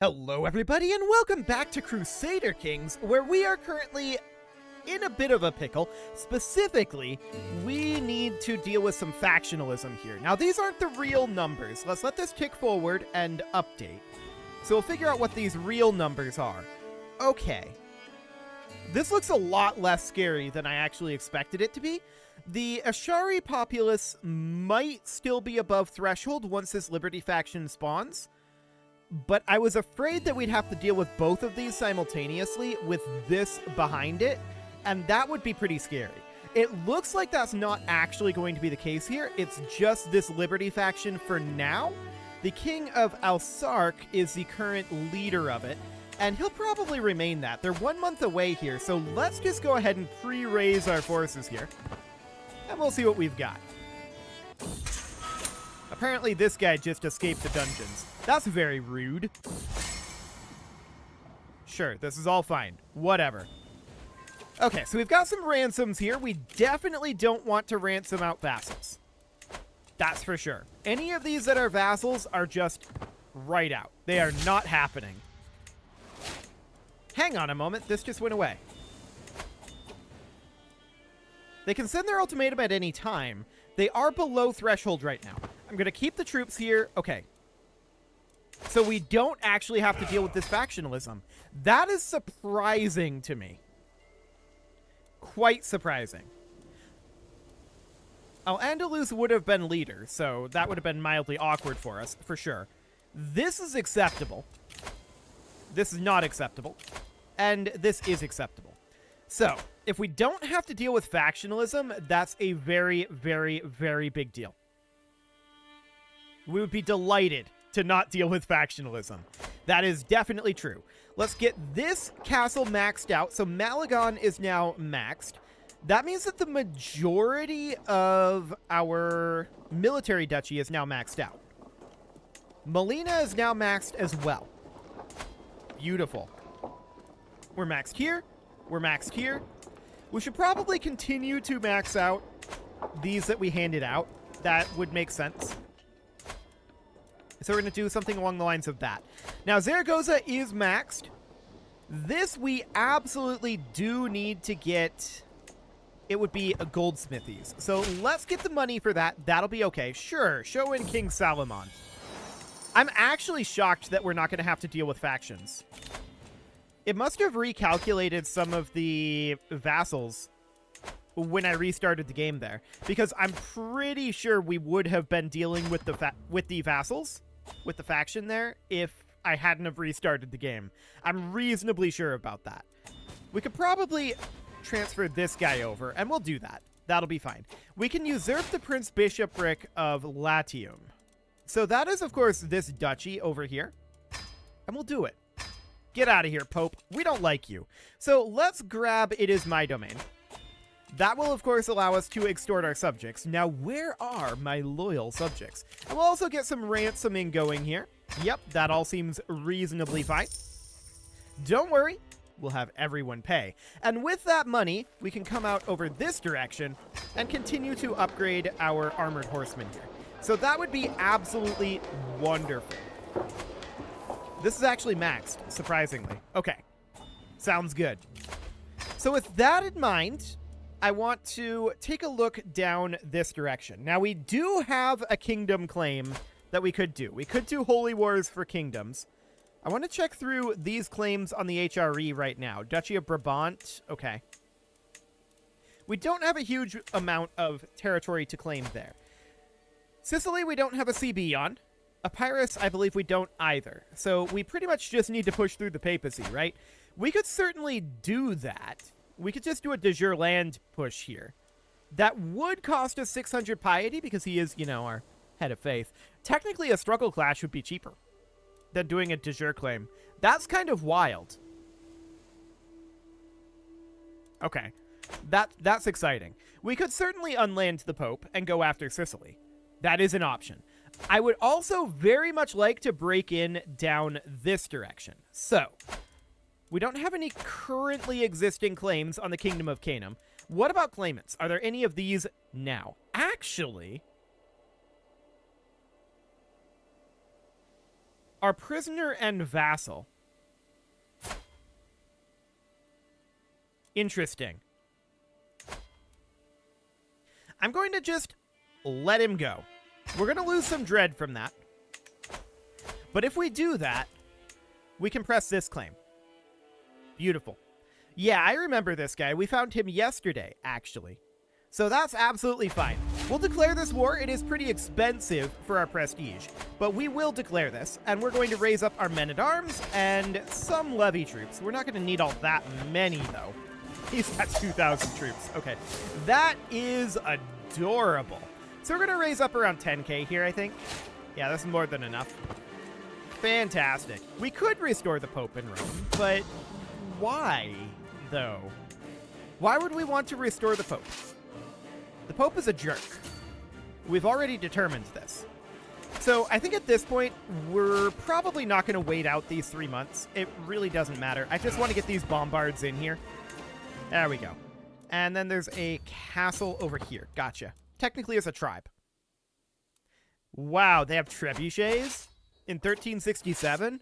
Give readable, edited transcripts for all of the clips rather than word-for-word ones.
Hello everybody and welcome back to Crusader Kings, where we are currently in a bit of a pickle. Specifically, we need to deal with some factionalism here. Now these aren't the real numbers. Let's let this tick forward and update. So we'll figure out what these real numbers are. Okay. This looks a lot less scary than I actually expected it to be. The Ashari populace might still be above threshold once this Liberty faction spawns. But I was afraid that we'd have to deal with both of these simultaneously with this behind it, and that would be pretty scary. It looks like that's not actually going to be the case here. It's just this Liberty faction for now. The King of Al-Sark is the current leader of it, and he'll probably remain that. They're 1 month away here, so let's just go ahead and pre-raise our forces here, and we'll see what we've got. Apparently this guy just escaped the dungeons. That's very rude. Sure, this is all fine. Whatever. Okay, so we've got some ransoms here. We definitely don't want to ransom out vassals. That's for sure. Any of these that are vassals are just right out. They are not happening. Hang on a moment. This just went away. They can send their ultimatum at any time. They are below threshold right now. I'm going to keep the troops here. Okay. So we don't actually have to deal with this factionalism. That is surprising to me. Quite surprising. Al-Andalus would have been leader, so that would have been mildly awkward for us, for sure. This is acceptable. This is not acceptable. And this is acceptable. So, if we don't have to deal with factionalism, that's a very, very, very big deal. We would be delighted to not deal with factionalism. That is definitely true. Let's get this castle maxed out. So Malagon is now maxed. That means that the majority of our military duchy is now maxed out. Molina is now maxed as well. Beautiful. We're maxed here. We're maxed here. We should probably continue to max out these that we handed out. That would make sense. So we're going to do something along the lines of that. Now, Zaragoza is maxed. This we absolutely do need to get. It would be a goldsmithies. So let's get the money for that. That'll be okay. Sure, show in King Salomon. I'm actually shocked that we're not going to have to deal with factions. It must have recalculated some of the vassals when I restarted the game there, because I'm pretty sure we would have been dealing with the vassals, with the faction there, if I hadn't have restarted the game. I'm reasonably sure about that. We could probably transfer this guy over, and we'll do that. That'll be fine. We can usurp the Prince Bishopric of Latium. So that is, of course, this duchy over here, and we'll do it. Get out of here, Pope. We don't like you. So let's grab It Is My Domain. That will, of course, allow us to extort our subjects. Now, where are my loyal subjects? And we'll also get some ransoming going here. Yep, that all seems reasonably fine. Don't worry, we'll have everyone pay. And with that money, we can come out over this direction and continue to upgrade our armored horsemen here. So that would be absolutely wonderful. This is actually maxed, surprisingly. Okay, sounds good. So with that in mind, I want to take a look down this direction. Now, we do have a kingdom claim that we could do. We could do Holy Wars for Kingdoms. I want to check through these claims on the HRE right now. Duchy of Brabant, okay. We don't have a huge amount of territory to claim there. Sicily, we don't have a CB on. Epirus, I believe we don't either. So we pretty much just need to push through the papacy, right? We could certainly do that. We could just do a de jure land push here. That would cost us 600 piety because he is, you know, our head of faith. Technically, a struggle clash would be cheaper than doing a de jure claim. That's kind of wild. Okay. That's exciting. We could certainly unland the Pope and go after Sicily. That is an option. I would also very much like to break in down this direction. So, we don't have any currently existing claims on the Kingdom of Canaan. What about claimants? Are there any of these now? Actually, Our prisoner and vassal. Interesting. I'm going to just let him go. We're going to lose some dread from that. But if we do that, we can press this claim. Beautiful. Yeah, I remember this guy. We found him yesterday, actually. So that's absolutely fine. We'll declare this war. It is pretty expensive for our prestige, but we will declare this, and we're going to raise up our men-at-arms and some levy troops. We're not going to need all that many, though. He's got 2,000 troops. Okay, that is adorable. So we're going to raise up around 10k here, I think. Yeah, that's more than enough. Fantastic. We could restore the Pope in Rome, but why, though? Why would we want to restore the Pope? The Pope is a jerk. We've already determined this. So I think at this point, we're probably not going to wait out these 3 months. It really doesn't matter. I just want to get these bombards in here. There we go. And then there's a castle over here. Gotcha. Technically, it's a tribe. Wow, they have trebuchets in 1367?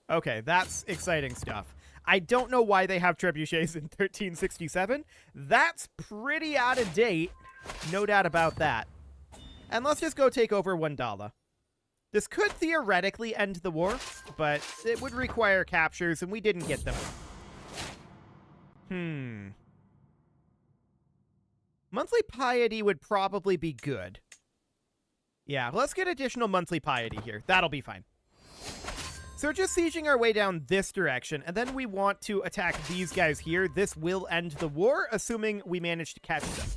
Okay, that's exciting stuff. I don't know why they have trebuchets in 1367. That's pretty out of date. No doubt about that. And let's just go take over Wandala. This could theoretically end the war, but it would require captures, and we didn't get them. Monthly piety would probably be good. Yeah, let's get additional monthly piety here. That'll be fine. So we're just sieging our way down this direction, and then we want to attack these guys here. This will end the war, assuming we manage to catch them.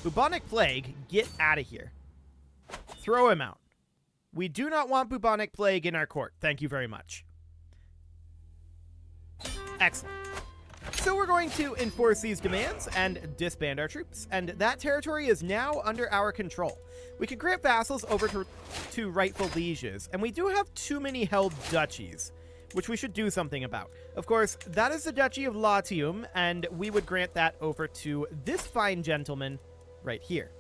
Bubonic Plague, get out of here. Throw him out. We do not want Bubonic Plague in our court. Thank you very much. Excellent. So we're going to enforce these demands and disband our troops, and that territory is now under our control. We can grant vassals over to rightful lieges, and we do have too many held duchies, which we should do something about. Of course, that is the Duchy of Latium, and we would grant that over to this fine gentleman right here.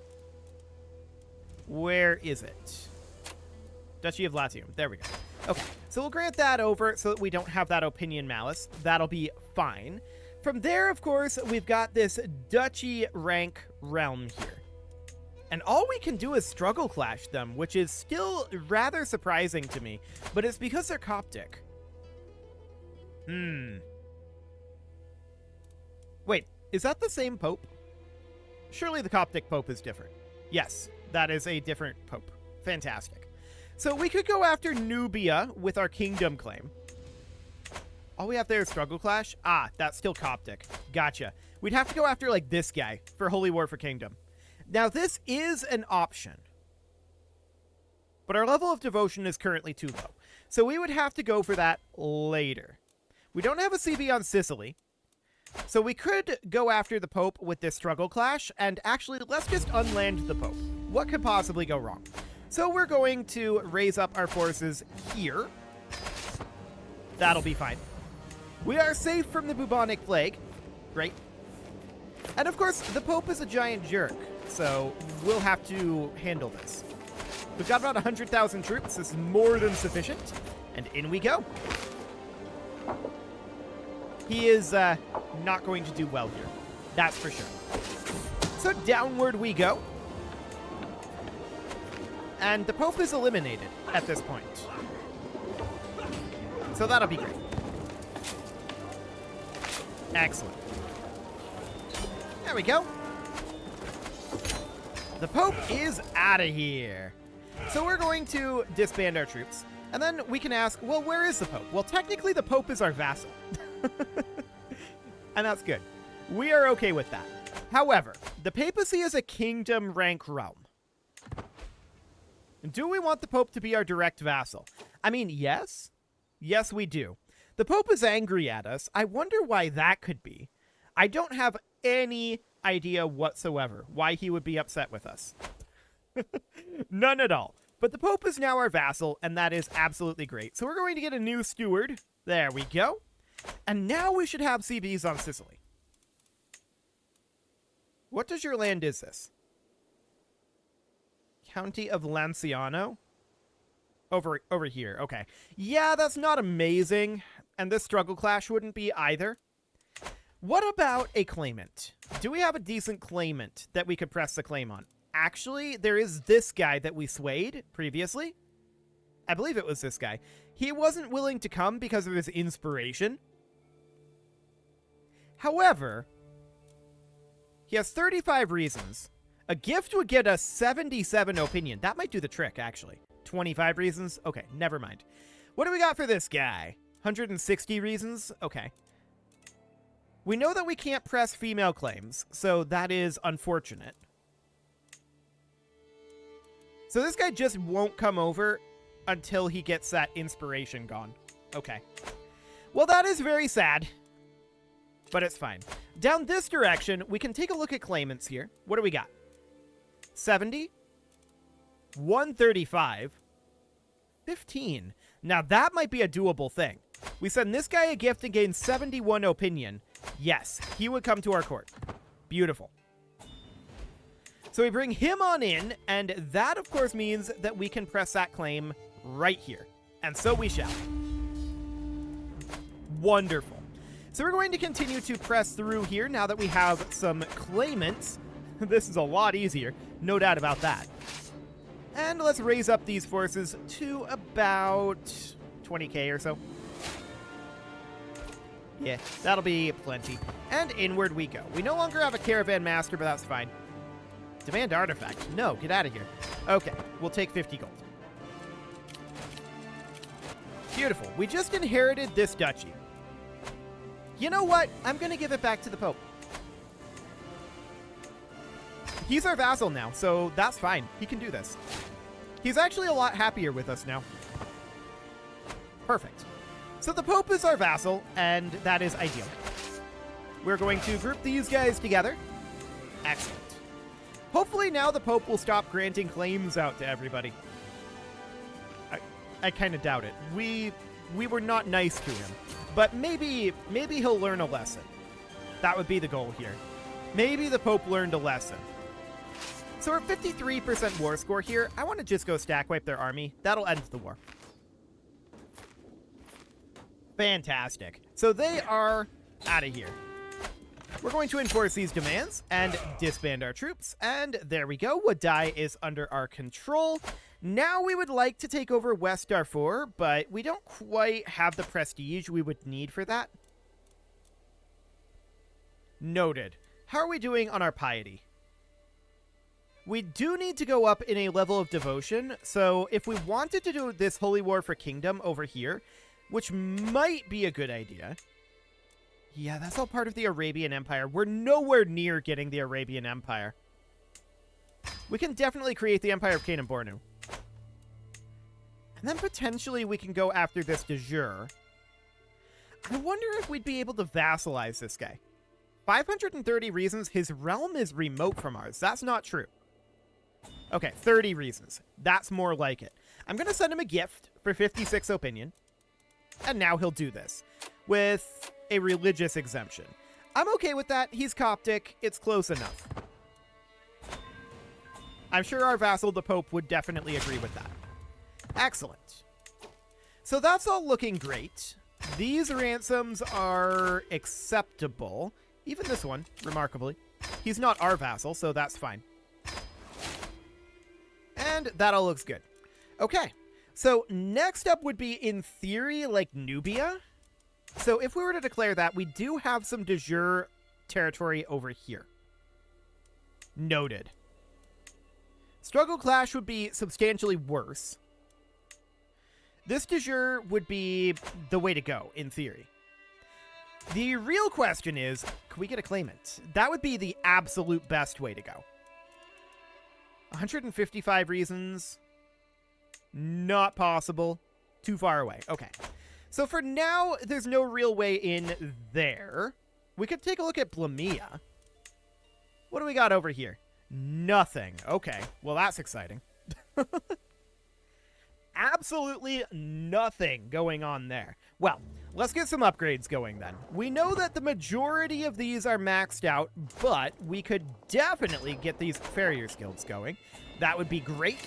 Where is it? Duchy of Latium. There we go. Okay, so we'll grant that over so that we don't have that opinion malice. That'll be fine. From there, of course, we've got this duchy rank realm here. And all we can do is struggle clash them, which is still rather surprising to me, but it's because they're Coptic. Wait, is that the same pope? Surely the Coptic pope is different. Yes, that is a different pope. Fantastic. So we could go after Nubia with our kingdom claim. All we have there is struggle clash. Ah, that's still Coptic. Gotcha. We'd have to go after, like, this guy for Holy War for Kingdom. Now, this is an option, but our level of devotion is currently too low. So we would have to go for that later. We don't have a CB on Sicily, so we could go after the Pope with this struggle clash, and actually, let's just unland the Pope. What could possibly go wrong? So we're going to raise up our forces here. That'll be fine. We are safe from the bubonic plague. Great. And of course, the Pope is a giant jerk, so we'll have to handle this. We've got about 100,000 troops. This is more than sufficient. And in we go. He is not going to do well here. That's for sure. So downward we go. And the Pope is eliminated at this point. So that'll be great. Excellent. There we go. The Pope is out of here. So we're going to disband our troops. And then we can ask, well, where is the Pope? Well, technically the Pope is our vassal. And that's good. We are okay with that. However, the papacy is a kingdom rank realm. Do we want the Pope to be our direct vassal? I mean, yes. Yes, we do. The Pope is angry at us. I wonder why that could be. I don't have any idea whatsoever why he would be upset with us. None at all. But the Pope is now our vassal, and that is absolutely great. So we're going to get a new steward. There we go. And now we should have CBs on Sicily. What does your land is this? County of Lanciano? Over here. Okay. Yeah, that's not amazing. And this struggle clash wouldn't be either. What about a claimant? Do we have a decent claimant that we could press the claim on? Actually, there is this guy that we swayed previously. I believe it was this guy. He wasn't willing to come because of his inspiration. However, he has 35 reasons. A gift would get us 77 opinion. That might do the trick, actually. 25 reasons? Okay, never mind. What do we got for this guy? 160 reasons? Okay. We know that we can't press female claims, so that is unfortunate. So this guy just won't come over until he gets that inspiration gone. Okay. Well, that is very sad, but it's fine. Down this direction, we can take a look at claimants here. What do we got? 70, 135, 15. Now that might be a doable thing. We send this guy a gift and gain 71 opinion. Yes, he would come to our court. Beautiful. So we bring him on in, and that of course means that we can press that claim right here. And so we shall. Wonderful. So we're going to continue to press through here now that we have some claimants. This is a lot easier, no doubt about that. And let's raise up these forces to about 20k or so. Yeah, that'll be plenty. And inward we go. We no longer have a caravan master, but that's fine. Demand artifact. No, get out of here. Okay, we'll take 50 gold. Beautiful. We just inherited this duchy. You know what? I'm going to give it back to the Pope. He's our vassal now, so that's fine. He can do this. He's actually a lot happier with us now. Perfect. So the Pope is our vassal, and that is ideal. We're going to group these guys together. Excellent. Hopefully now the Pope will stop granting claims out to everybody. I kind of doubt it. We were not nice to him, but maybe he'll learn a lesson. That would be the goal here. Maybe the Pope learned a lesson. So we're 53% war score here. I want to just go stack wipe their army. That'll end the war. Fantastic. So they are out of here. We're going to enforce these demands and disband our troops. And there we go. Wadai is under our control. Now we would like to take over West Darfur, but we don't quite have the prestige we would need for that. Noted. How are we doing on our piety? We do need to go up in a level of devotion. So if we wanted to do this Holy War for Kingdom over here, which might be a good idea. Yeah, that's all part of the Arabian Empire. We're nowhere near getting the Arabian Empire. We can definitely create the Empire of Canaan Bornu. And then potentially we can go after this de jure. I wonder if we'd be able to vassalize this guy. 530 reasons. His realm is remote from ours. That's not true. Okay, 30 reasons. That's more like it. I'm going to send him a gift for 56 opinion. And now he'll do this with a religious exemption. I'm okay with that. He's Coptic. It's close enough. I'm sure our vassal, the Pope, would definitely agree with that. Excellent. So that's all looking great. These ransoms are acceptable. Even this one, remarkably. He's not our vassal, so that's fine. And that all looks good. Okay. So next up would be, in theory, like Nubia. So if we were to declare that, we do have some de jure territory over here. Noted. Struggle Clash would be substantially worse. This de jure would be the way to go, in theory. The real question is, can we get a claimant? That would be the absolute best way to go. 155 reasons. Not possible. Too far away. Okay. So for now, there's no real way in there. We could take a look at Blamia. What do we got over here? Nothing. Okay. Well, that's exciting. Absolutely nothing going on there. Well, let's get some upgrades going then. We know that the majority of these are maxed out, but we could definitely get these farrier skills going. That would be great.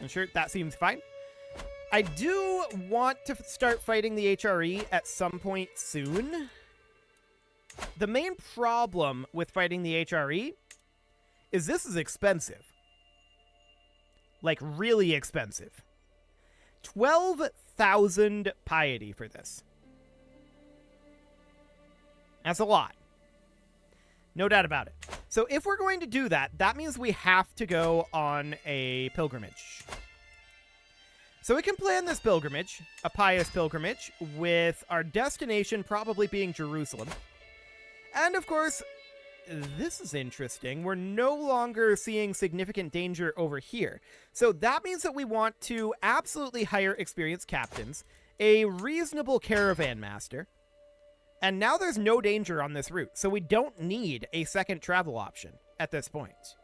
And sure, that seems fine. I do want to start fighting the HRE at some point soon. The main problem with fighting the HRE is this is expensive. Like, really expensive. 12,000 piety for this. That's a lot. No doubt about it. So if we're going to do that, that means we have to go on a pilgrimage. So we can plan this pilgrimage, a pious pilgrimage, with our destination probably being Jerusalem. And of course, this is interesting. We're no longer seeing significant danger over here. So that means that we want to absolutely hire experienced captains, a reasonable caravan master, and now there's no danger on this route, so we don't need a second travel option at this point.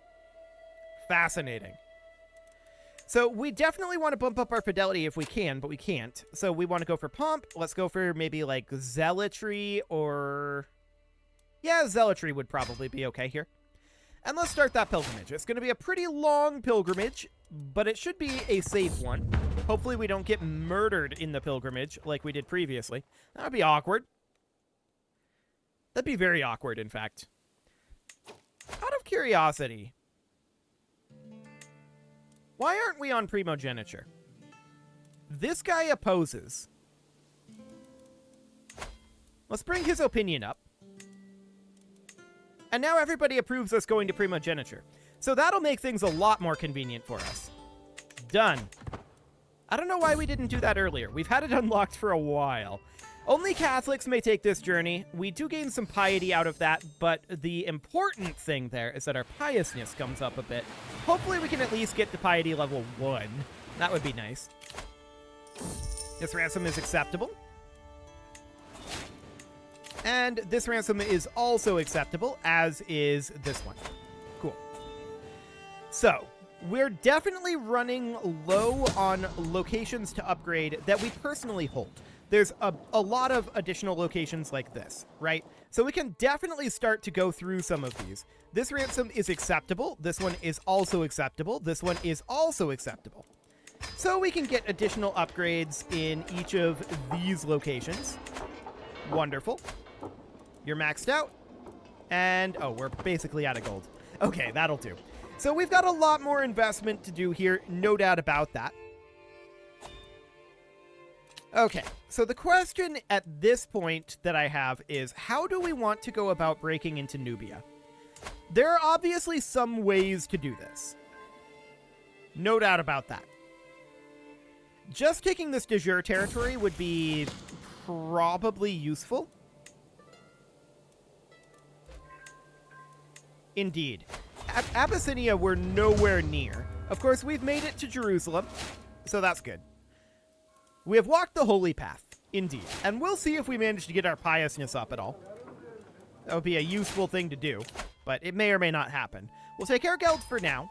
Fascinating. So we definitely want to bump up our fidelity if we can, but we can't. So we want to go for pomp. Let's go for maybe like zealotry or... Yeah, zealotry would probably be okay here. And let's start that pilgrimage. It's going to be a pretty long pilgrimage, but it should be a safe one. Hopefully we don't get murdered in the pilgrimage like we did previously. That would be awkward. That'd be very awkward, in fact. Out of curiosity, why aren't we on primogeniture? This guy opposes. Let's bring his opinion up. And now everybody approves us going to primogeniture. So that'll make things a lot more convenient for us. Done. I don't know why we didn't do that earlier. We've had it unlocked for a while. Only Catholics may take this journey. We do gain some piety out of that, but the important thing there is that our piousness comes up a bit. Hopefully we can at least get to piety level 1. That would be nice. This ransom is acceptable. And this ransom is also acceptable, as is this one. Cool. So, we're definitely running low on locations to upgrade that we personally hold. There's a lot of additional locations like this, right? So we can definitely start to go through some of these. This ransom is acceptable. This one is also acceptable. This one is also acceptable. So we can get additional upgrades in each of these locations. Wonderful. You're maxed out. And, oh, we're basically out of gold. Okay, that'll do. So we've got a lot more investment to do here, no doubt about that. Okay, so the question at this point that I have is, how do we want to go about breaking into Nubia? There are obviously some ways to do this. No doubt about that. Just taking this de jure territory would be probably useful. Indeed. Abyssinia we're nowhere near. Of course, we've made it to Jerusalem, so that's good. We have walked the holy path, indeed. And we'll see if we manage to get our piousness up at all. That would be a useful thing to do, but it may or may not happen. We'll take our geld for now.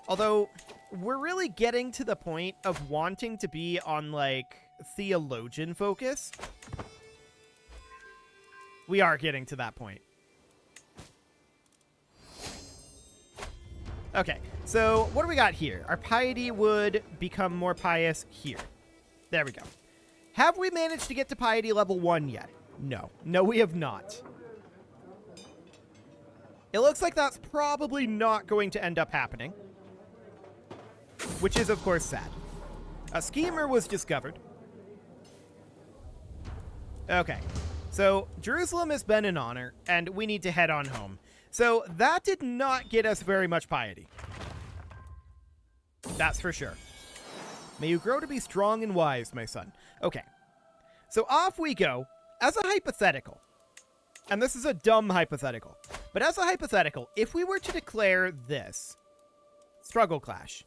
Although, we're really getting to the point of wanting to be on, like, theologian focus. We are getting to that point. Okay, so what do we got here? Our piety would become more pious here. There we go. Have we managed to get to piety level 1 yet? No. No, we have not. It looks like that's probably not going to end up happening. Which is, of course, sad. A schemer was discovered. Okay, so Jerusalem has been an honor, and we need to head on home. So that did not get us very much piety. That's for sure. May you grow to be strong and wise, my son. Okay. So off we go. As a hypothetical, and this is a dumb hypothetical, but as a hypothetical, if we were to declare this struggle clash,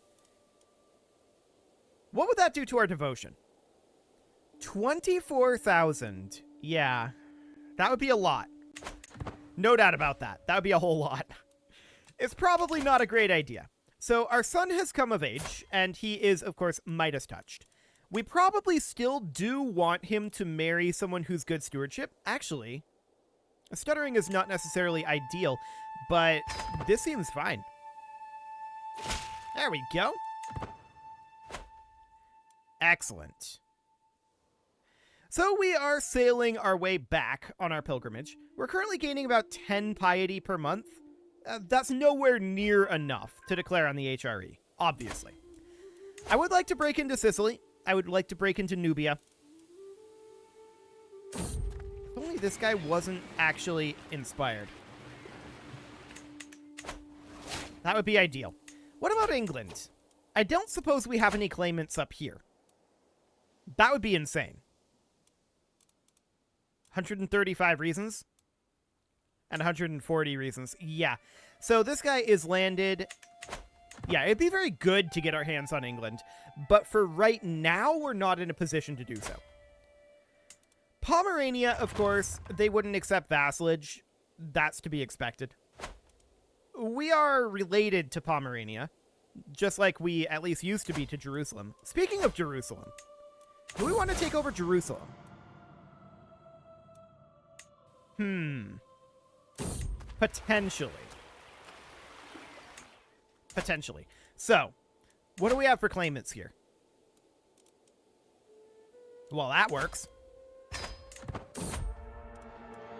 what would that do to our devotion? 24,000. Yeah, that would be a lot. No doubt about that. That would be a whole lot. It's probably not a great idea. So our son has come of age, and he is, of course, Midas touched. We probably still do want him to marry someone who's good stewardship. Actually, stuttering is not necessarily ideal, but this seems fine. There we go. Excellent. So we are sailing our way back on our pilgrimage. We're currently gaining about 10 piety per month. That's nowhere near enough to declare on the HRE, obviously. I would like to break into Sicily. I would like to break into Nubia. If only this guy wasn't actually inspired. That would be ideal. What about England? I don't suppose we have any claimants up here. That would be insane. 135 reasons? And 140 reasons. Yeah. So this guy is landed. Yeah, it'd be very good to get our hands on England. But for right now, we're not in a position to do so. Pomerania, of course, they wouldn't accept vassalage. That's to be expected. We are related to Pomerania, just like we at least used to be to Jerusalem. Speaking of Jerusalem, do we want to take over Jerusalem? Potentially. Potentially. So, what do we have for claimants here? Well, that works.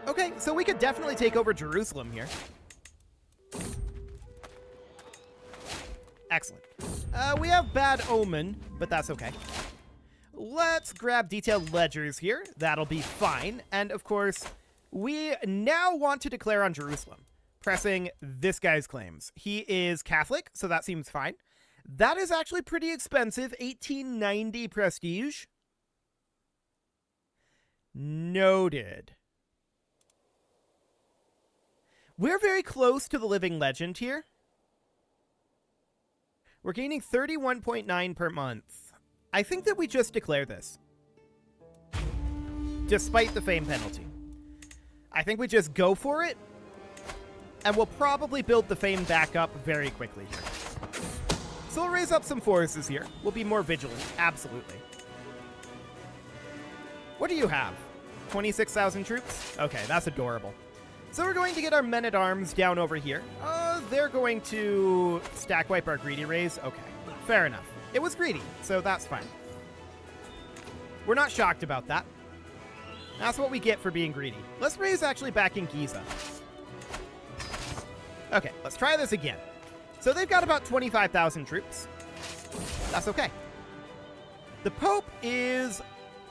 Okay, so we could definitely take over Jerusalem here. Excellent. We have Bad Omen, but that's okay. Let's grab detailed ledgers here. That'll be fine. And, of course, we now want to declare on Jerusalem, pressing this guy's claims. He is Catholic, so that seems fine. That is actually pretty expensive. 1890 prestige. Noted. We're very close to the living legend here. We're gaining 31.9 per month. I think that we just declare this. Despite the fame penalty. I think we just go for it. And we'll probably build the fame back up very quickly here. So we'll raise up some forces here. We'll be more vigilant. Absolutely. What do you have? 26,000 troops? Okay, that's adorable. So we're going to get our men-at-arms down over here. They're going to stack wipe our greedy raise. Okay, fair enough. It was greedy, so that's fine. We're not shocked about that. That's what we get for being greedy. Let's raise actually back in Giza. Okay, let's try this again. So they've got about 25,000 troops. That's okay. The Pope is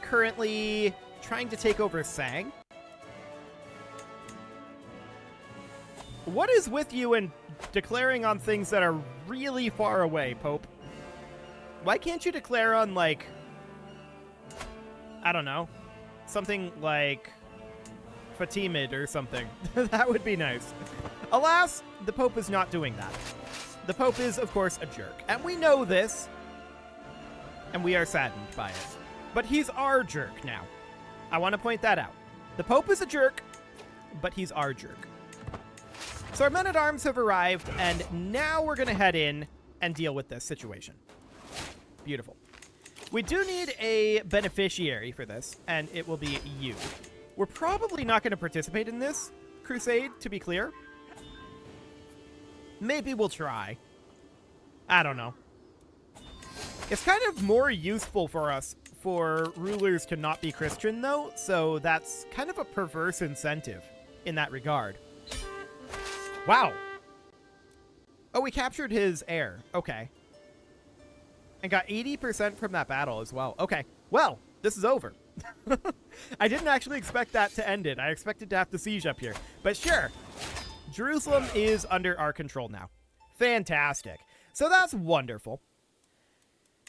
currently trying to take over Sang. What is with you and declaring on things that are really far away, Pope? Why can't you declare on, like, I don't know, something like Fatimid or something? That would be nice. Alas, the Pope is not doing that. The Pope is, of course, a jerk. And we know this, and we are saddened by it. But he's our jerk now. I want to point that out. The Pope is a jerk, but he's our jerk. So our men-at-arms have arrived, and now we're going to head in and deal with this situation. Beautiful. We do need a beneficiary for this, and it will be you. We're probably not going to participate in this crusade, to be clear. Maybe we'll try. I don't know. It's kind of more useful for us for rulers to not be Christian, though, so that's kind of a perverse incentive in that regard. Wow. Oh, we captured his heir. Okay. And got 80% from that battle as well. Okay. Well, this is over. I didn't actually expect that to end it. I expected to have to siege up here. But sure. Jerusalem is under our control now. Fantastic. So that's wonderful.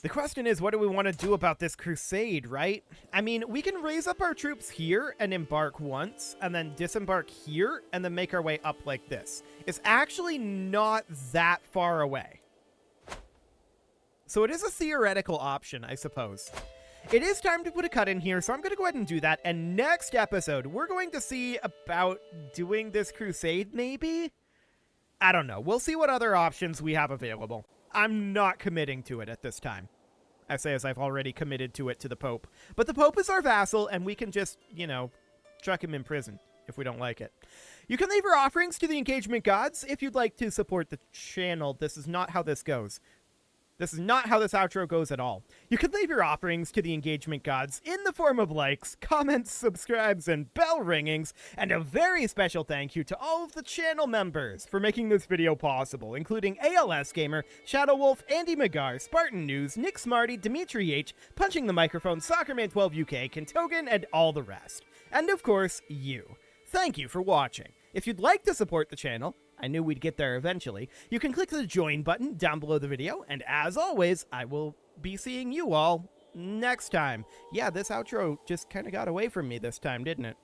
The question is, what do we want to do about this crusade, right? I mean, we can raise up our troops here and embark once, and then disembark here, and then make our way up like this. It's actually not that far away. So it is a theoretical option, I suppose. It is time to put a cut in here, so I'm going to go ahead and do that. And next episode, we're going to see about doing this crusade, maybe? I don't know. We'll see what other options we have available. I'm not committing to it at this time. I say as I've already committed to it to the Pope. But the Pope is our vassal, and we can just, you know, chuck him in prison if we don't like it. You can leave your offerings to the engagement gods if you'd like to support the channel. This is not how this goes. This is not how this outro goes at all. You can leave your offerings to the engagement gods in the form of likes, comments, subscribes, and bell ringings, and a very special thank you to all of the channel members for making this video possible, including ALS Gamer, Shadow Wolf, Andy McGar, Spartan News, Nick Smarty, Dimitri H, Punching the Microphone, Soccerman12 UK, Kentogan, and all the rest. And of course, you. Thank you for watching. If you'd like to support the channel, I knew we'd get there eventually, you can click the join button down below the video, and as always, I will be seeing you all next time. Yeah, this outro just kind of got away from me this time, didn't it?